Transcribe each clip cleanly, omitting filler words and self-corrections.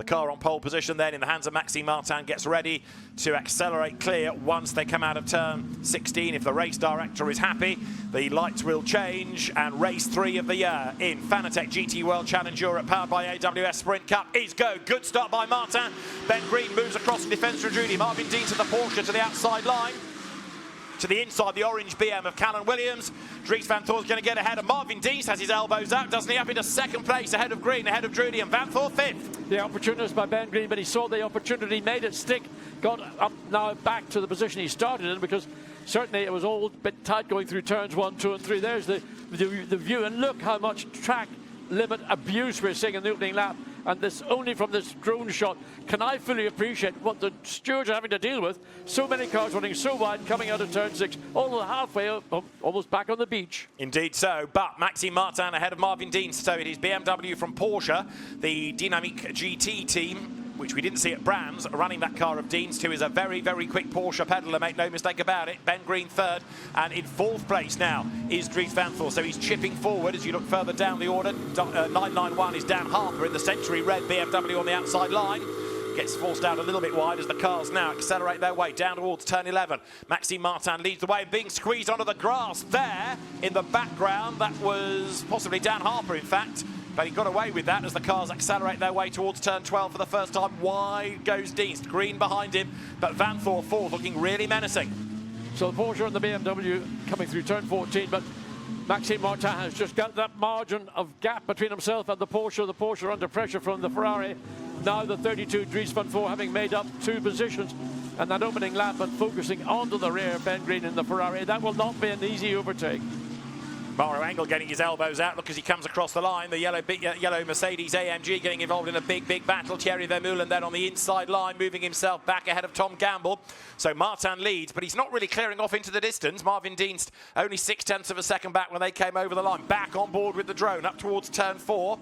car on pole position then in the hands of Maxime Martin, gets ready to accelerate clear once they come out of turn 16. If the race director is happy, the lights will change, and race 3 of the year in Fanatec GT World Challenge Europe, powered by AWS Sprint Cup, is go. Good start by Martin. Ben Green moves across in defence for Drudy. Marvin Dean to the Porsche to the outside line. To the inside, the orange BM of Callan Williams. Dries Van Thor's going to get ahead of Marvin Dees, has his elbows out, doesn't he? Up into second place, ahead of Green, ahead of Drudy, and Van Thor fifth. The opportunity by Ben Green, but he saw the opportunity, made it stick, got up now back to the position he started in, because certainly it was all a bit tight going through turns 1, 2 and 3. There's the view, and look how much track limit abuse we're seeing in the opening lap. And this only from this drone shot can I fully appreciate what the stewards are having to deal with. So many cars running so wide, coming out of turn 6, all halfway up, almost back on the beach. Indeed so, but Maxime Martin ahead of Marvin Dean. So it is BMW from Porsche, the Dynamic GT team, which we didn't see at Brands, running that car of Dean's, who is a very, very quick Porsche peddler, make no mistake about it. Ben Green third, and in fourth place now is Dries Van Thor. So he's chipping forward as you look further down the order. 991 is Dan Harper in the Century Red BMW on the outside line. Gets forced out a little bit wide as the cars now accelerate their way down towards turn 11. Maxime Martin leads the way, being squeezed onto the grass there in the background. That was possibly Dan Harper, in fact. But he got away with that as the cars accelerate their way towards turn 12 for the first time. Wide goes Deans, Green behind him, but Van Thor fourth, looking really menacing. So the Porsche and the BMW coming through turn 14, but Maxime Martin has just got that margin of gap between himself and the Porsche. The Porsche under pressure from the Ferrari. Now the 32 Dries Van Thor having made up 2 positions. And that opening lap and focusing onto the rear, Ben Green in the Ferrari. That will not be an easy overtake. Mario Engel getting his elbows out, look as he comes across the line. The yellow Mercedes AMG getting involved in a big battle. Thierry Vermeulen then on the inside line, moving himself back ahead of Tom Gamble. So Martin leads, but he's not really clearing off into the distance. Marvin Deanst only 0.6 of a second back when they came over the line. Back on board with the drone up towards turn 4.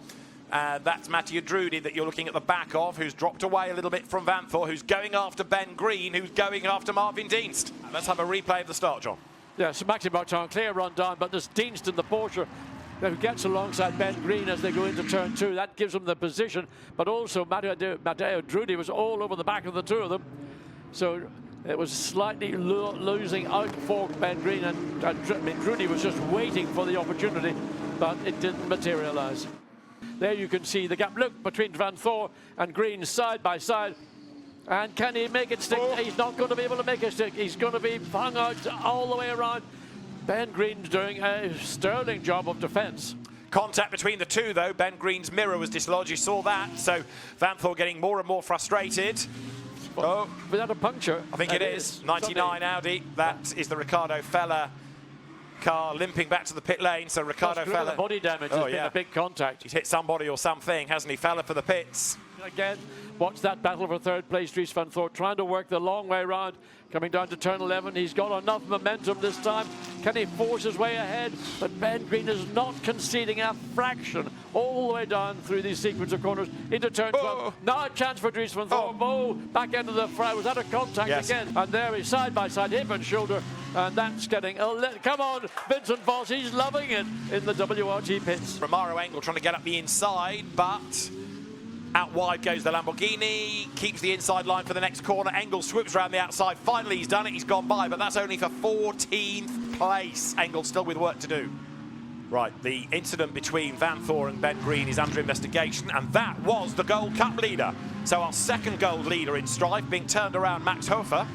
That's Mathieu Drudy that you're looking at the back of, who's dropped away a little bit from Van Thor, who's going after Ben Green, who's going after Marvin Deanst. Let's have a replay of the start, John. Yeah, so Maxime Martin, clear run down, but there's Deanst in the Porsche who gets alongside Ben Green as they go into turn 2. That gives them the position, but also Mathieu Drudy was all over the back of the two of them. So it was slightly losing out for Ben Green, and Drudy was just waiting for the opportunity, but it didn't materialize. There you can see the gap. Look between Van Thor and Green side by side. And can he make it stick? Oh. He's not going to be able to make it stick. He's going to be hung out all the way around. Ben Green's doing a sterling job of defence. Contact between the two, though. Ben Green's mirror was dislodged. You saw that. So Van Thor getting more and more frustrated. Oh, without a puncture. I think it is. 99 Audi. That is the Ricardo Feller car limping back to the pit lane. So Ricardo Feller. Body damage has been a big contact. He's hit somebody or something, hasn't he? Feller for the pits. Again, watch that battle for third place. Dries Van Thor trying to work the long way around, coming down to turn 11. He's got enough momentum this time. Can he force his way ahead? But Ben Green is not conceding a fraction all the way down through these sequence of corners into turn 12. Now a chance for Dries Van Thor. Back end of the fray. Was that a contact again? And there he's side by side, hip and shoulder. And that's getting come on, Vincent Voss. He's loving it in the WRT pits. Romaro Engel trying to get up the inside, but out wide goes the Lamborghini, keeps the inside line for the next corner. Engel swoops around the outside. Finally, he's done it. He's gone by, but that's only for 14th place. Engel still with work to do. Right, the incident between Van Thor and Ben Green is under investigation, and that was the Gold Cup leader. So our second gold leader in strife being turned around, Max Hofer.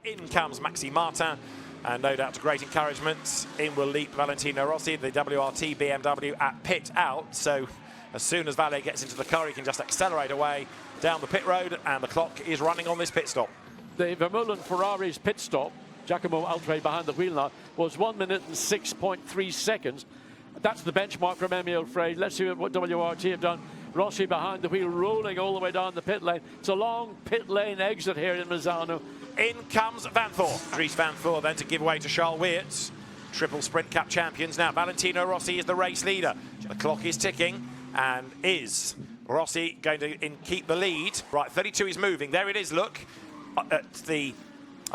In comes Maxime Martin, and no doubt to great encouragement. In will leap Valentino Rossi, the WRT BMW at pit out. So as soon as Valle gets into the car, he can just accelerate away down the pit road, and the clock is running on this pit stop. The Vermeulen Ferrari's pit stop, Giacomo Altre behind the wheel now, was 1 minute and 6.3 seconds. That's the benchmark from Emile Frey. Let's see what WRT have done. Rossi behind the wheel, rolling all the way down the pit lane. It's a long pit lane exit here in Misano. In comes Van Thor. Dries Van Thor then to give way to Charles Weerts. Triple Sprint Cup champions. Now Valentino Rossi is the race leader. The clock is ticking. And is Rossi going to keep the lead? Right, 32 is moving. There it is, look, at the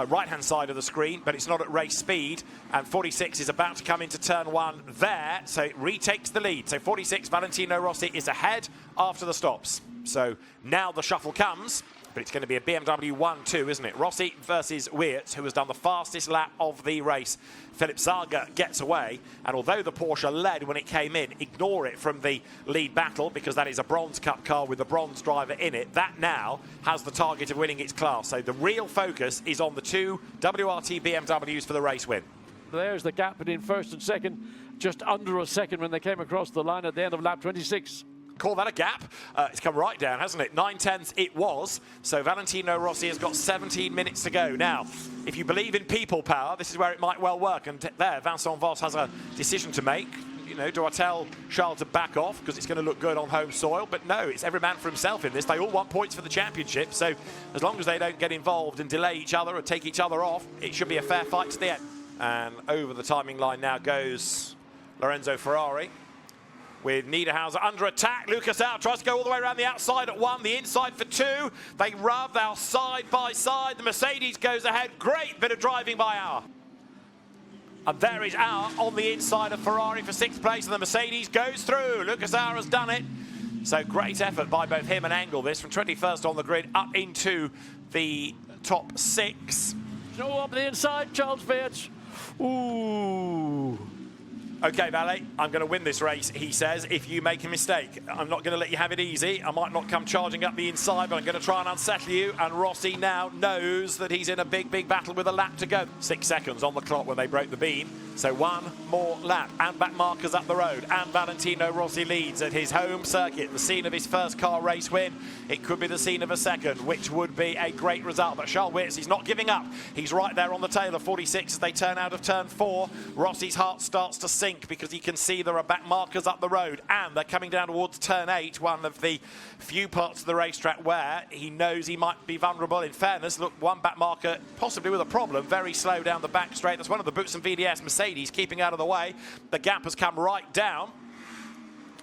right-hand side of the screen, but it's not at race speed. And 46 is about to come into turn 1 there, so it retakes the lead. So 46, Valentino Rossi, is ahead after the stops. So now the shuffle comes, but it's going to be a BMW 1-2, isn't it? Rossi versus Weerts, who has done the fastest lap of the race. Philipp Sager gets away, and although the Porsche led when it came in, ignore it from the lead battle, because that is a Bronze Cup car with a bronze driver in it. That now has the target of winning its class. So the real focus is on the two WRT BMWs for the race win. There's the gap between first and second, just under a second when they came across the line at the end of lap 26. Call that a gap. It's come right down, hasn't it? 9/10 it was. So Valentino Rossi has got 17 minutes to go. Now, if you believe in people power, this is where it might well work. And there, Vincent Voss has a decision to make. You know, do I tell Charles to back off because it's going to look good on home soil? But no, it's every man for himself in this. They all want points for the championship. So as long as they don't get involved and delay each other or take each other off, it should be a fair fight to the end. And over the timing line now goes Lorenzo Ferrari, with Niederhauser under attack. Lucas Auer tries to go all the way around the outside at 1, the inside for 2. They rub now side by side. The Mercedes goes ahead. Great bit of driving by Auer. And there is Auer on the inside of Ferrari for 6th place, and the Mercedes goes through. Lucas Auer has done it. So great effort by both him and Engel, this from 21st on the grid up into the top 6. So up the inside, Charles Weerts. Ooh. Okay, Valet, I'm going to win this race, he says, if you make a mistake. I'm not going to let you have it easy. I might not come charging up the inside, but I'm going to try and unsettle you. And Rossi now knows that he's in a big, big battle with a lap to go. 6 seconds on the clock when they broke the beam. So one more lap, and back markers up the road. And Valentino Rossi leads at his home circuit, the scene of his first car race win. It could be the scene of a second, which would be a great result. But Charles Weerts, he's not giving up. He's right there on the tail of 46 as they turn out of turn 4. Rossi's heart starts to sink because he can see there are back markers up the road, and they're coming down towards turn 8, one of the few parts of the racetrack where he knows he might be vulnerable. In fairness, look, one back marker possibly with a problem, very slow down the back straight. That's one of the Boots and VDS Mercedes keeping out of the way. The gap has come right down.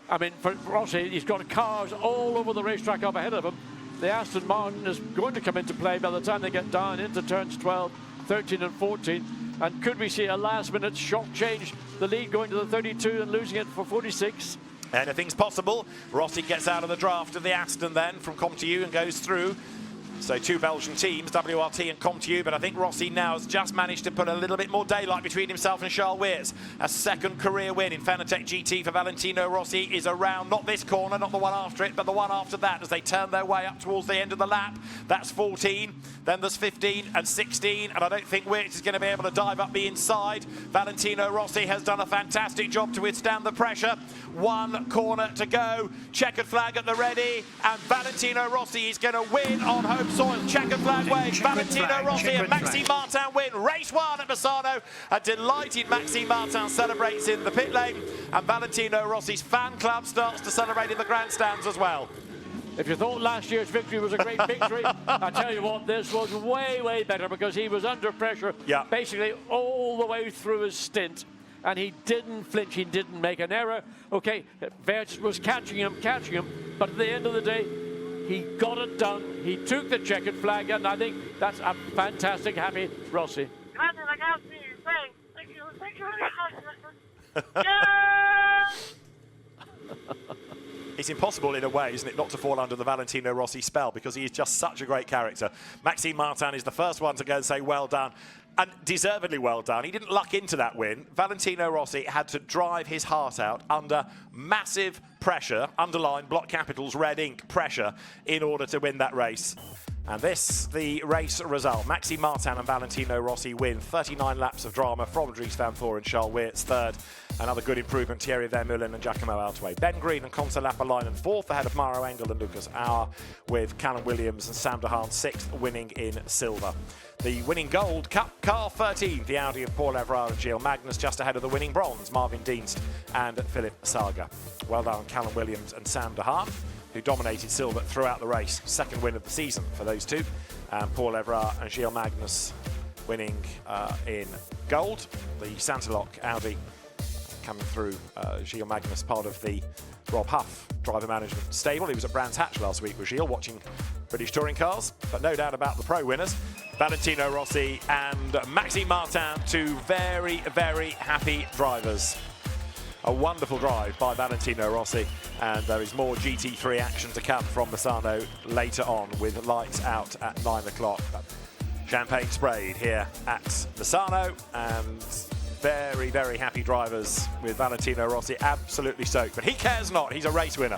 I mean, for Rossi, he's got cars all over the racetrack up ahead of him. The Aston Martin is going to come into play by the time they get down into turns 12, 13 and 14. And could we see a last-minute shock change? The lead going to the 32 and losing it for 46. Anything's possible. Rossi gets out of the draft of the Aston then from ComTU and goes through. So two Belgian teams, WRT and ComTU, but I think Rossi now has just managed to put a little bit more daylight between himself and Charles Weerts. A second career win in Fanatec GT for Valentino Rossi is around, not this corner, not the one after it, but the one after that as they turn their way up towards the end of the lap. That's 14, then there's 15 and 16, and I don't think Weerts is going to be able to dive up the inside. Valentino Rossi has done a fantastic job to withstand the pressure. One corner to go, checkered flag at the ready, and Valentino Rossi is going to win on home soil. Checkered flag wave. Valentino Rossi and Maxime Martin win race 1 at Misano. A delighted Maxime Martin celebrates in the pit lane, and Valentino Rossi's fan club starts to celebrate in the grandstands as well. If you thought last year's victory was a great victory, I tell you what, this was way, way better because he was under pressure basically all the way through his stint. And he didn't flinch, he didn't make an error. Okay, Weerts was catching him, but at the end of the day, he got it done. He took the checkered flag, and I think that's a fantastic, happy Rossi. Thank you very much. It's impossible in a way, isn't it, not to fall under the Valentino Rossi spell because he is just such a great character. Maxime Martin is the first one to go and say well done, and deservedly well done. He didn't luck into that win. Valentino Rossi had to drive his heart out under massive pressure, underlined block capitals, red ink pressure, in order to win that race. And this, the race result. Maxime Martin and Valentino Rossi win. 39 laps of drama from Dries Van Voor and Charles Weerts third. Another good improvement, Thierry Vermeulen and Giacomo Altway. Ben Green and Conte Lappalainen fourth, ahead of Mauro Engel and Lucas Auer, with Callum Williams and Sam de Haan sixth, winning in silver. The winning gold Cup car 13th, the Audi of Paul Everard and Gilles Magnus, just ahead of the winning bronze, Marvin Dienst and Philipp Sager. Well done, Callum Williams and Sam de Haan, who dominated silver throughout the race. Second win of the season for those two. And Paul Everard and Gilles Magnus winning in gold. The Santilloc Audi coming through. Gilles Magnus, part of the Rob Huff driver management stable. He was at Brands Hatch last week with Gilles watching British touring cars, but no doubt about the pro winners. Valentino Rossi and Maxime Martin, two very, very happy drivers. A wonderful drive by Valentino Rossi, and there is more GT3 action to come from Misano later on with lights out at 9 o'clock. Champagne sprayed here at Misano, and very, very happy drivers with Valentino Rossi, absolutely stoked. But he cares not, he's a race winner.